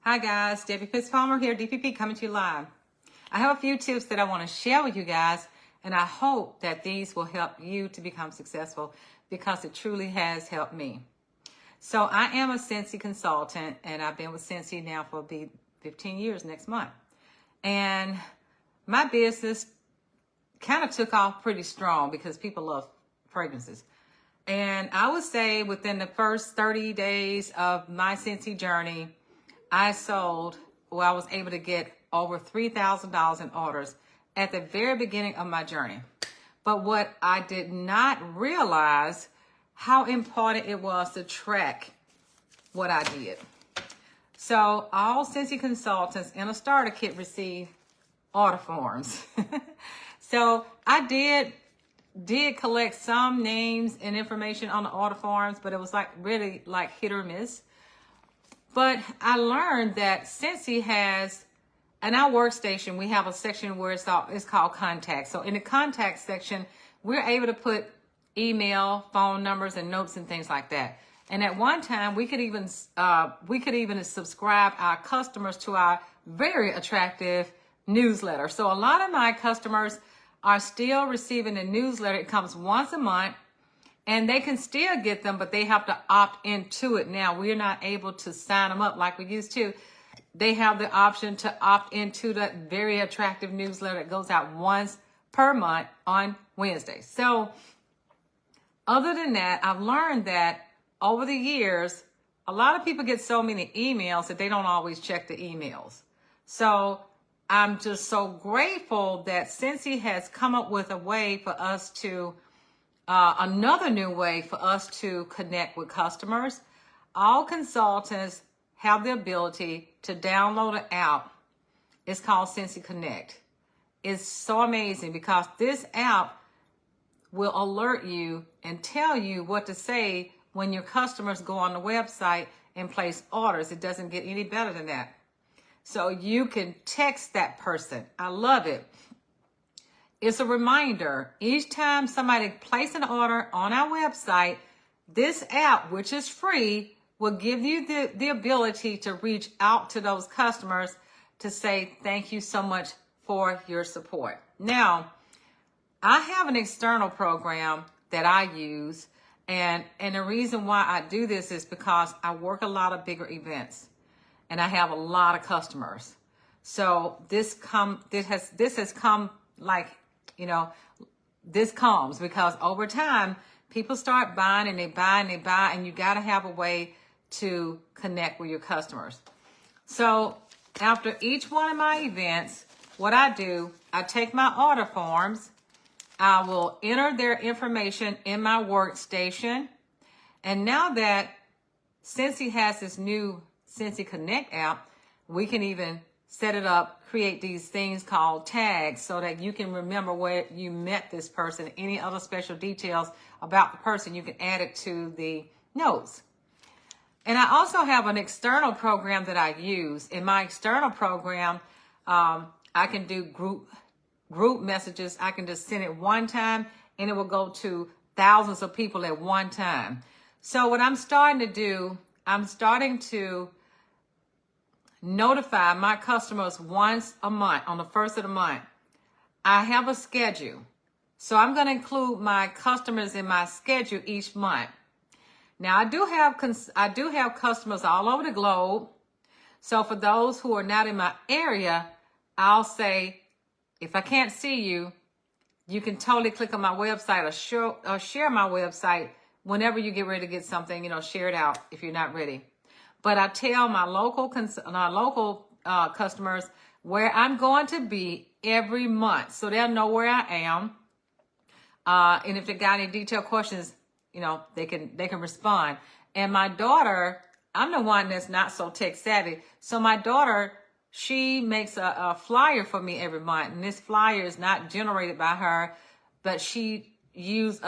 Hi guys, Debbie Pitts Palmer here, DPP coming to you live. I have a few tips that I want to share with you guys, and I hope that these will help you to become successful because it truly has helped me. So I am a Scentsy consultant, and I've been with Scentsy now for 15 years next month. And my business kind of took off pretty strong because people love fragrances. And I would say within the first 30 days of my Scentsy journey, I was able to get over $3,000 in orders at the very beginning of my journey. But what I did not realize how important it was to track what I did. So all Scentsy consultants in a starter kit receive order forms. So I did collect some names and information on the order forms, but it was really hit or miss. But I learned that Scentsy has, in our workstation, we have a section where it's called contacts. So in the contact section, we're able to put email, phone numbers, and notes and things like that. And at one time, we could even subscribe our customers to our very attractive newsletter. So a lot of my customers are still receiving the newsletter. It comes once a month. And they can still get them, but they have to opt into it now. We're not able to sign them up like we used to. They have the option to opt into that very attractive newsletter that goes out once per month on Wednesday. So other than that, I've learned that over the years, a lot of people get so many emails that they don't always check the emails. So I'm just so grateful that Scentsy has come up with a way for us to another new way for us to connect with customers. All consultants have the ability to download an app. It's called Scentsy Connect. It's so amazing because this app will alert you and tell you what to say when your customers go on the website and place orders. It doesn't get any better than that. So you can text that person. I love it. It's a reminder. Each time somebody places an order on our website, this app, which is free, will give you the ability to reach out to those customers to say thank you so much for your support. Now, I have an external program that I use, and the reason why I do this is because I work a lot of bigger events, and I have a lot of customers. So this has come this comes because over time, people start buying and they buy, and you got to have a way to connect with your customers. So after each one of my events, what I do, I take my order forms, I will enter their information in my workstation. And now that Scentsy has this new Scentsy Connect app, we can even set it up, create these things called tags so that you can remember where you met this person, any other special details about the person, you can add it to the notes. And I also have an external program that I use. In my external program, I can do group messages. I can just send it one time and it will go to thousands of people at one time. So what I'm starting to do, I'm starting to notify my customers once a month, on the first of the month. I have a schedule. So I'm going to include my customers in my schedule each month. Now, I do have customers all over the globe. So for those who are not in my area, I'll say, if I can't see you, you can totally click on my website or share my website whenever you get ready to get something, share it out if you're not ready. But I tell my local customers where I'm going to be every month, so they'll know where I am. And if they got any detailed questions, they can respond. And my daughter, I'm the one that's not so tech savvy, so my daughter, she makes a flyer for me every month, and this flyer is not generated by her, but she used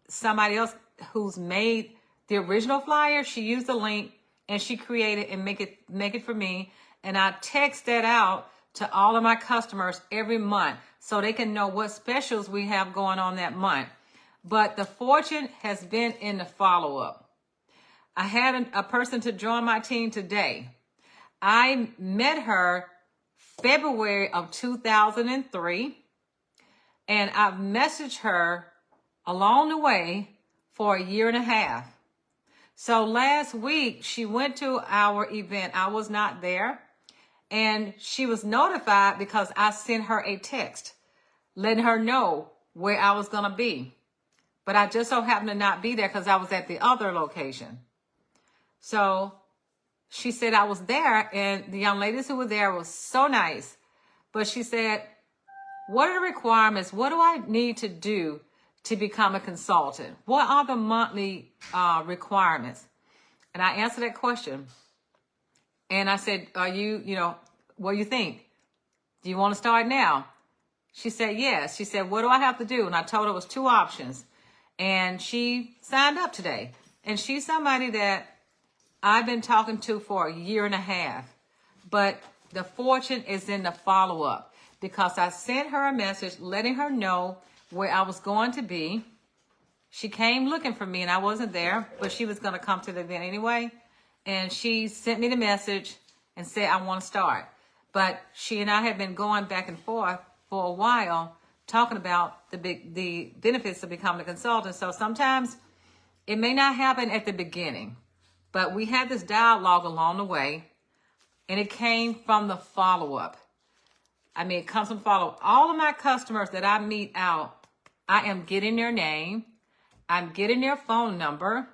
somebody else who's made the original flyer. She used the link and she created and make it for me. And I text that out to all of my customers every month so they can know what specials we have going on that month. But the fortune has been in the follow-up. I had a person to join my team today. I met her February of 2003, and I've messaged her along the way for a year and a half. So last week, she went to our event. I was not there. And she was notified because I sent her a text letting her know where I was going to be. But I just so happened to not be there because I was at the other location. So she said I was there, and the young ladies who were there was so nice. But she said, what are the requirements? What do I need to do to become a consultant? What are the monthly requirements? And I answered that question. And I said, what do you think? Do you want to start now? She said, yes. She said, what do I have to do? And I told her it was 2 options. And she signed up today. And she's somebody that I've been talking to for a year and a half. But the fortune is in the follow-up, because I sent her a message letting her know where I was going to be. She came looking for me, and I wasn't there, but she was going to come to the event anyway. And she sent me the message and said, I want to start. But she and I have been going back and forth for a while, talking about the benefits of becoming a consultant. So sometimes it may not happen at the beginning, but we had this dialogue along the way, and it came from the follow-up. I mean, it comes from follow-up. All of my customers that I meet out, I am getting their name. I'm getting their phone number.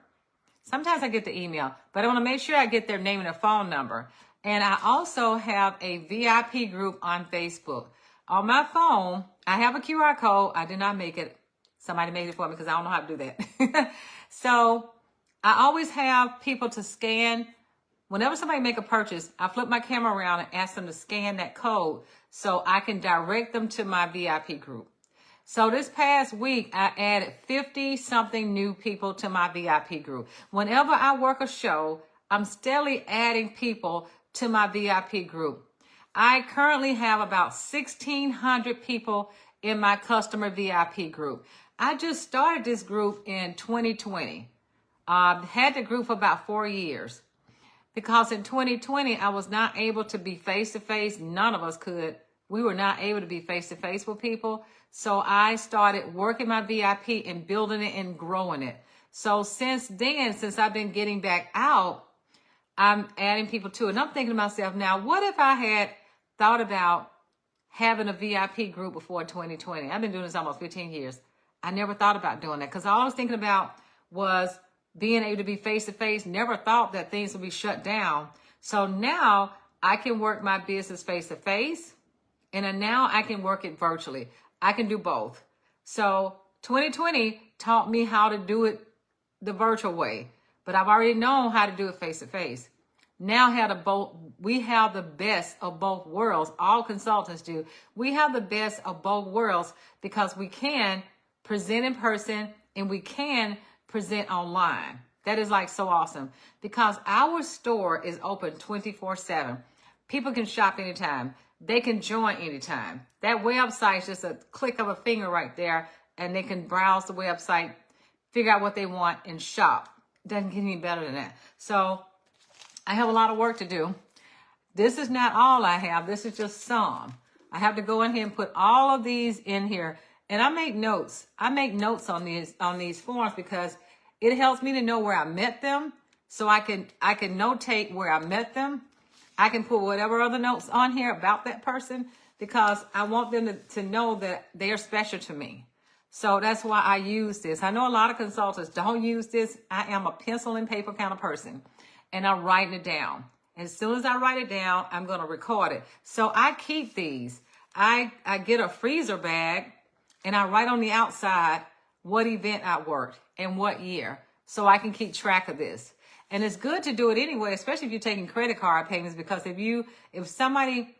Sometimes I get the email, but I want to make sure I get their name and their phone number. And I also have a VIP group on Facebook. On my phone, I have a QR code. I did not make it. Somebody made it for me because I don't know how to do that. So I always have people to scan. Whenever somebody make a purchase, I flip my camera around and ask them to scan that code so I can direct them to my VIP group. So this past week, I added 50-something new people to my VIP group. Whenever I work a show, I'm steadily adding people to my VIP group. I currently have about 1,600 people in my customer VIP group. I just started this group in 2020. Had the group for about 4 years. Because in 2020, I was not able to be face-to-face. None of us could. We were not able to be face-to-face with people. So I started working my VIP and building it and growing it. So since then, since I've been getting back out, I'm adding people to it. And I'm thinking to myself now, what if I had thought about having a VIP group before 2020? I've been doing this almost 15 years. I never thought about doing that because all I was thinking about was being able to be face-to-face. Never thought that things would be shut down. So now I can work my business face-to-face, and then now I can work it virtually. I can do both. So 2020 taught me how to do it the virtual way, but I've already known how to do it face-to-face. Now we have the best of both worlds. All consultants do. We have the best of both worlds because we can present in person and we can present online. That is like so awesome because our store is open 24/7. People can shop anytime. They can join anytime. That website is just a click of a finger right there, and they can browse the website, figure out what they want, and shop. Doesn't get any better than that. So I have a lot of work to do. This is not all I have. This is just some. I have to go in here and put all of these in here. And I make notes. I make notes on these forms because it helps me to know where I met them. So I can notate where I met them. I can put whatever other notes on here about that person because I want them to know that they're special to me. So that's why I use this. I know a lot of consultants don't use this. I am a pencil and paper kind of person, and I'm writing it down. As soon as I write it down, I'm going to record it. So I keep these. I get a freezer bag, and I write on the outside what event I worked and what year, so I can keep track of this. And it's good to do it anyway, especially if you're taking credit card payments, because if somebody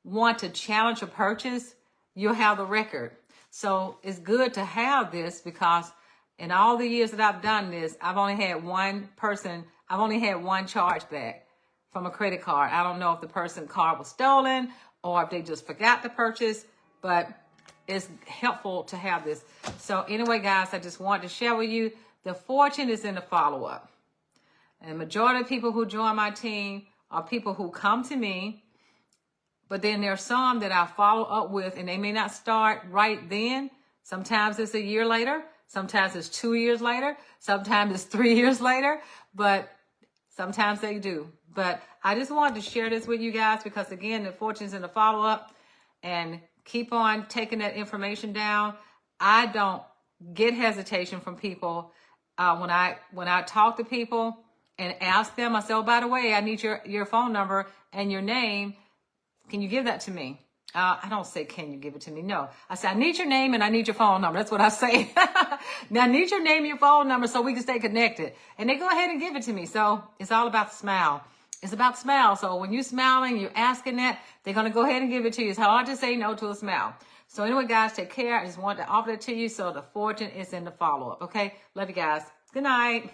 want to challenge a purchase, you'll have the record. So it's good to have this because in all the years that I've done this, I've only had one chargeback from a credit card. I don't know if the person's card was stolen or if they just forgot to purchase, but it's helpful to have this. So anyway, guys, I just wanted to share with you, the fortune is in the follow-up. And the majority of people who join my team are people who come to me, but then there are some that I follow up with, and they may not start right then. Sometimes it's a year later. Sometimes it's 2 years later. Sometimes it's 3 years later. But sometimes they do. But I just wanted to share this with you guys because, again, the fortune's in the follow-up. And keep on taking that information down. I don't get hesitation from people when I talk to people and ask them. I say, oh, by the way, I need your phone number and your name. Can you give that to me? I don't say, can you give it to me? No, I say, I need your name and I need your phone number. That's what I say. Now, I need your name and your phone number so we can stay connected. And they go ahead and give it to me. So it's all about the smile. It's about smile. So when you're smiling, you're asking that, they're going to go ahead and give it to you. It's hard to say no to a smile. So anyway, guys, take care. I just wanted to offer that to you. So the fortune is in the follow-up. Okay. Love you guys. Good night.